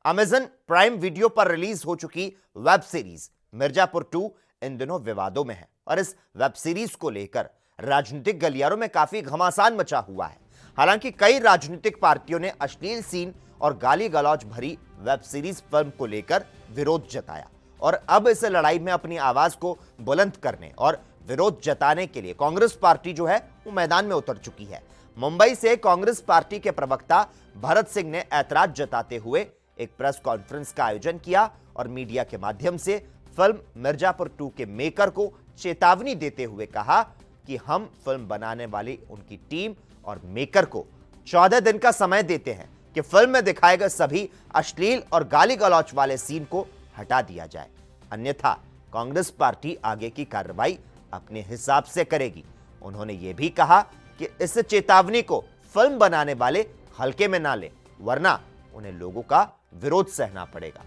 Amazon prime video पर release हो चुकी वेब सीरीज मिर्जापुर 2 इन दिनों विवादों में है और इस वेब सीरीज को लेकर राजनीतिक गलियारों में काफी घमासान मचा हुआ है। हालांकि कई राजनीतिक पार्टियों ने अश्लील सीन और गाली गलौज भरी वेब सीरीज फिल्म को लेकर विरोध जताया और अब इस लड़ाई में अपनी आवाज को बुलंद करने और विरोध जताने के लिए कांग्रेस पार्टी जो है वो मैदान में उतर चुकी है। मुंबई से कांग्रेस पार्टी के प्रवक्ता भरत सिंह ने ऐतराज जताते हुए एक प्रेस कॉन्फ्रेंस का आयोजन किया और मीडिया के माध्यम से फिल्म मिर्जापुर 2 के मेकर को चेतावनी देते हुए कहा कि हम फिल्म बनाने वाली उनकी टीम और मेकर को 14 दिन का समय देते हैं कि फिल्म में दिखाए गए सभी अश्लील और गाली गलौच वाले सीन को हटा दिया जाए, अन्यथा कांग्रेस पार्टी आगे की कार्रवाई अपने हिसाब से करेगी। उन्होंने यह भी कहा कि इस चेतावनी को फिल्म बनाने वाले हल्के में ना लें, वरना उन्हें लोगों का विरोध सहना पड़ेगा।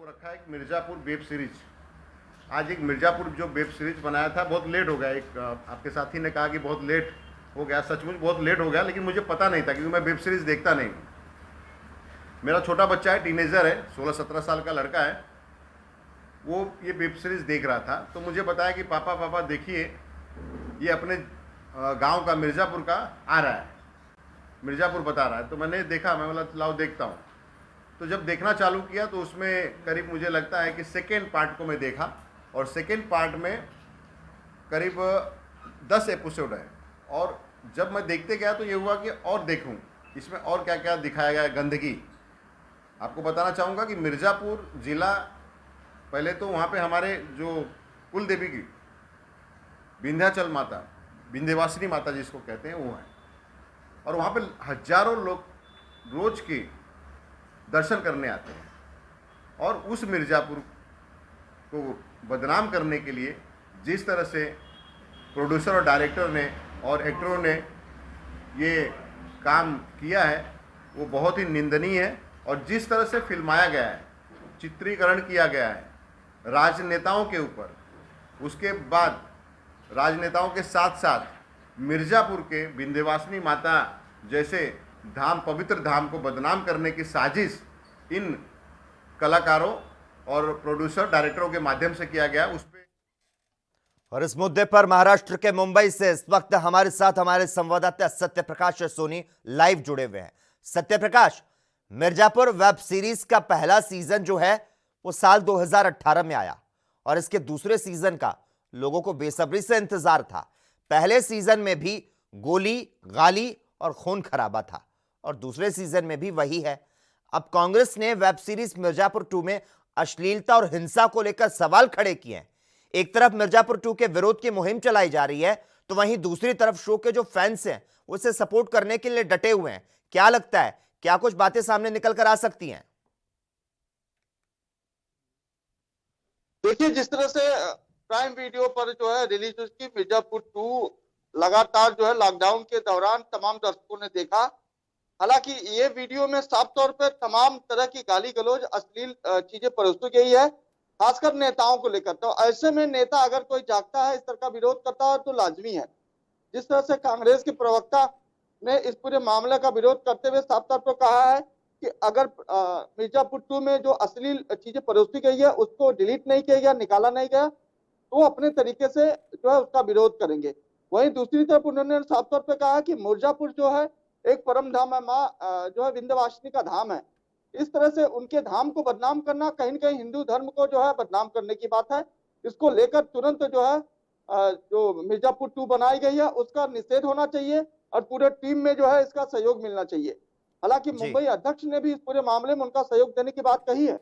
रखा है एक मिर्जापुर वेब सीरीज। आज एक मिर्जापुर जो वेब सीरीज बनाया था बहुत लेट हो गया। एक आपके साथी ने कहा कि बहुत लेट हो गया, सचमुच बहुत लेट हो गया, लेकिन मुझे पता नहीं था क्योंकि मैं वेब सीरीज देखता नहीं हूँ। मेरा छोटा बच्चा है, टीनेजर है, 16-17 साल का लड़का है, वो ये वेब सीरीज देख रहा था तो मुझे बताया कि पापा पापा देखिए ये अपने गांव का मिर्ज़ापुर का आ रहा है, मिर्ज़ापुर बता रहा है। तो मैंने देखा, मैं बोला लाओ देखता हूँ। तो जब देखना चालू किया तो उसमें करीब मुझे लगता है कि सेकेंड पार्ट को मैं देखा और सेकेंड पार्ट में करीब 10 एपिसोड है। और जब मैं देखते गया तो ये हुआ कि और देखूँ इसमें और क्या क्या दिखाया गया है। गंदगी आपको बताना चाहूँगा कि मिर्ज़ापुर ज़िला, पहले तो वहाँ पे हमारे जो कुल देवी की विंध्याचल माता, विंध्यवासिनी माता जिसको कहते हैं वो है, और वहाँ पे हजारों लोग रोज के दर्शन करने आते हैं। और उस मिर्ज़ापुर को बदनाम करने के लिए जिस तरह से प्रोड्यूसर और डायरेक्टर ने और एक्टरों ने ये काम किया है वो बहुत ही निंदनीय है। और जिस तरह से फिल्माया गया है, चित्रीकरण किया गया है राजनेताओं के ऊपर, उसके बाद राजनेताओं के साथ साथ मिर्ज़ापुर के विंध्यवासिनी माता जैसे धाम, पवित्र धाम को बदनाम करने की साजिश इन कलाकारों और प्रोड्यूसर डायरेक्टरों के माध्यम से किया गया उस पे। और इस मुद्दे पर महाराष्ट्र के मुंबई से इस वक्त हमारे साथ हमारे संवाददाता सत्य प्रकाश सोनी लाइव जुड़े हुए हैं। सत्य प्रकाश, मिर्जापुर वेब सीरीज का पहला सीजन जो है वो साल 2018 में आया और इसके दूसरे सीजन का लोगों को बेसब्री से इंतजार था। पहले सीजन में भी गोली, गाली और खून खराबा था और दूसरे सीजन में भी वही है। अब कांग्रेस ने वेब सीरीज मिर्जापुर 2 में अश्लीलता और हिंसा को लेकर सवाल खड़े किए हैं। एक तरफ मिर्जापुर 2 के विरोध की मुहिम चलाई जा रही है तो वहीं दूसरी तरफ शो के जो फैंस हैं उसे सपोर्ट करने के लिए डटे हुए हैं। क्या लगता है, क्या कुछ बातें सामने निकल कर आ सकती हैं? देखिए, जिस तरह से प्राइम वीडियो पर जो है रिलीज हुई थी मिर्जापुर 2, लगातार जो है लॉकडाउन के दौरान तमाम दर्शकों ने देखा। हालांकि ये वीडियो में साफ तौर पर तमाम तरह की गाली गलौज, अश्लील चीजें परोसी गई है, खासकर नेताओं को लेकर। तो ऐसे में नेता अगर कोई जागता है, इस तरह का विरोध करता है तो लाजमी है। जिस तरह से कांग्रेस के प्रवक्ता ने इस पूरे मामले का विरोध करते हुए साफ तौर पर कहा है कि अगर मिर्जापुर 2 में जो अश्लील चीजें परोसी गई है उसको डिलीट नहीं किया गया, निकाला नहीं गया, तो वो अपने तरीके से जो है उसका विरोध करेंगे। वहीं दूसरी तरफ उन्होंने साफ तौर पे कहा कि मिर्जापुर जो है एक परम धाम है, माँ जो है विंध्यवासिनी का धाम है। इस तरह से उनके धाम को बदनाम करना कहीं न कहीं हिंदू धर्म को जो है बदनाम करने की बात है। इसको लेकर तुरंत जो है जो मिर्जापुर 2 बनाई गई है उसका निषेध होना चाहिए और पूरे टीम में जो है इसका सहयोग मिलना चाहिए। हालांकि मुंबई अध्यक्ष ने भी इस पूरे मामले में उनका सहयोग देने की बात कही है।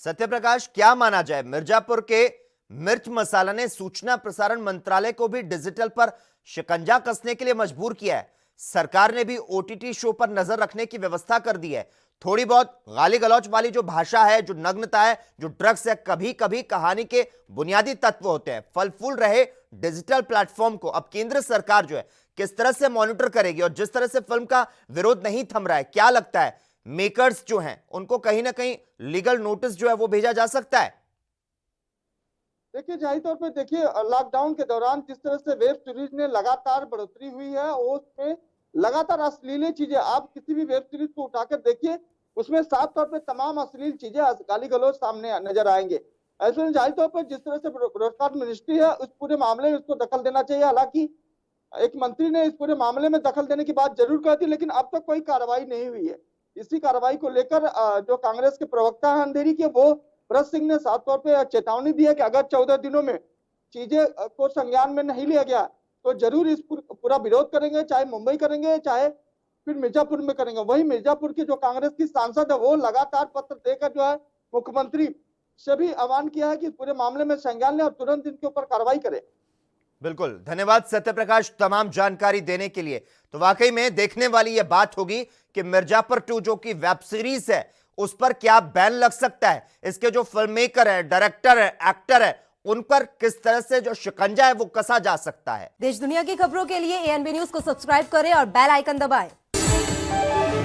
सत्य प्रकाश, क्या माना जाए, मिर्जापुर के मिर्च मसाला ने सूचना प्रसारण मंत्रालय को भी डिजिटल पर शिकंजा कसने के लिए मजबूर किया है। सरकार ने भी ओटीटी शो पर नजर रखने की व्यवस्था कर दी है। थोड़ी बहुत गाली गलौच वाली जो भाषा है, जो नग्नता है, जो ड्रग्स है, कभी कभी कहानी के बुनियादी तत्व होते हैं। फल फूल रहे डिजिटल प्लेटफॉर्म को अब केंद्र सरकार जो है किस तरह से मॉनिटर करेगी? और जिस तरह से फिल्म का विरोध नहीं थम रहा है, क्या लगता है मेकर्स जो हैं उनको कहीं ना कहीं लीगल नोटिस जो है वो भेजा जा सकता है? देखिए, जाहिर तौर पे देखिए लॉकडाउन के दौरान जिस तरह से वेब सीरीज ने लगातार बढ़ोतरी हुई है, उसमें लगातार अश्लील चीजें, आप किसी भी वेब सीरीज को उठाकर देखिए, उसमें साफ तौर पे तमाम अश्लील चीजें, गाली गलौज सामने नजर आएंगे। ऐसे में जाहिर तौर पर जिस तरह से ब्रॉडकास्ट मिनिस्ट्री है उस पूरे मामले में उसको दखल देना चाहिए। हालांकि एक मंत्री ने इस पूरे मामले में दखल देने की बात जरूर कर दी, लेकिन अब तक कोई कार्रवाई नहीं हुई है। इसी कार्रवाई को लेकर जो कांग्रेस के प्रवक्ता हैं अंधेरी के, वो भरत सिंह ने साफ तौर पर चेतावनी दी है कि अगर 14 दिनों में चीजें को संज्ञान में नहीं लिया गया तो जरूर इस पूरा विरोध करेंगे, चाहे मुंबई करेंगे चाहे फिर मिर्जापुर में करेंगे। वहीं मिर्जापुर की जो कांग्रेस की सांसद है वो लगातार पत्र देकर जो है मुख्यमंत्री से भी आह्वान किया है कि पूरे मामले में संज्ञान लें और तुरंत इनके ऊपर कार्रवाई करें। बिल्कुल, धन्यवाद सत्यप्रकाश तमाम जानकारी देने के लिए। तो वाकई में देखने वाली यह बात होगी कि मिर्जापुर 2 जो कि वेब सीरीज है उस पर क्या बैन लग सकता है। इसके जो फिल्म मेकर है, डायरेक्टर है, एक्टर है, उन पर किस तरह से जो शिकंजा है वो कसा जा सकता है। देश दुनिया की खबरों के लिए ANB न्यूज को सब्सक्राइब करें और बेल आइकन दबाएं।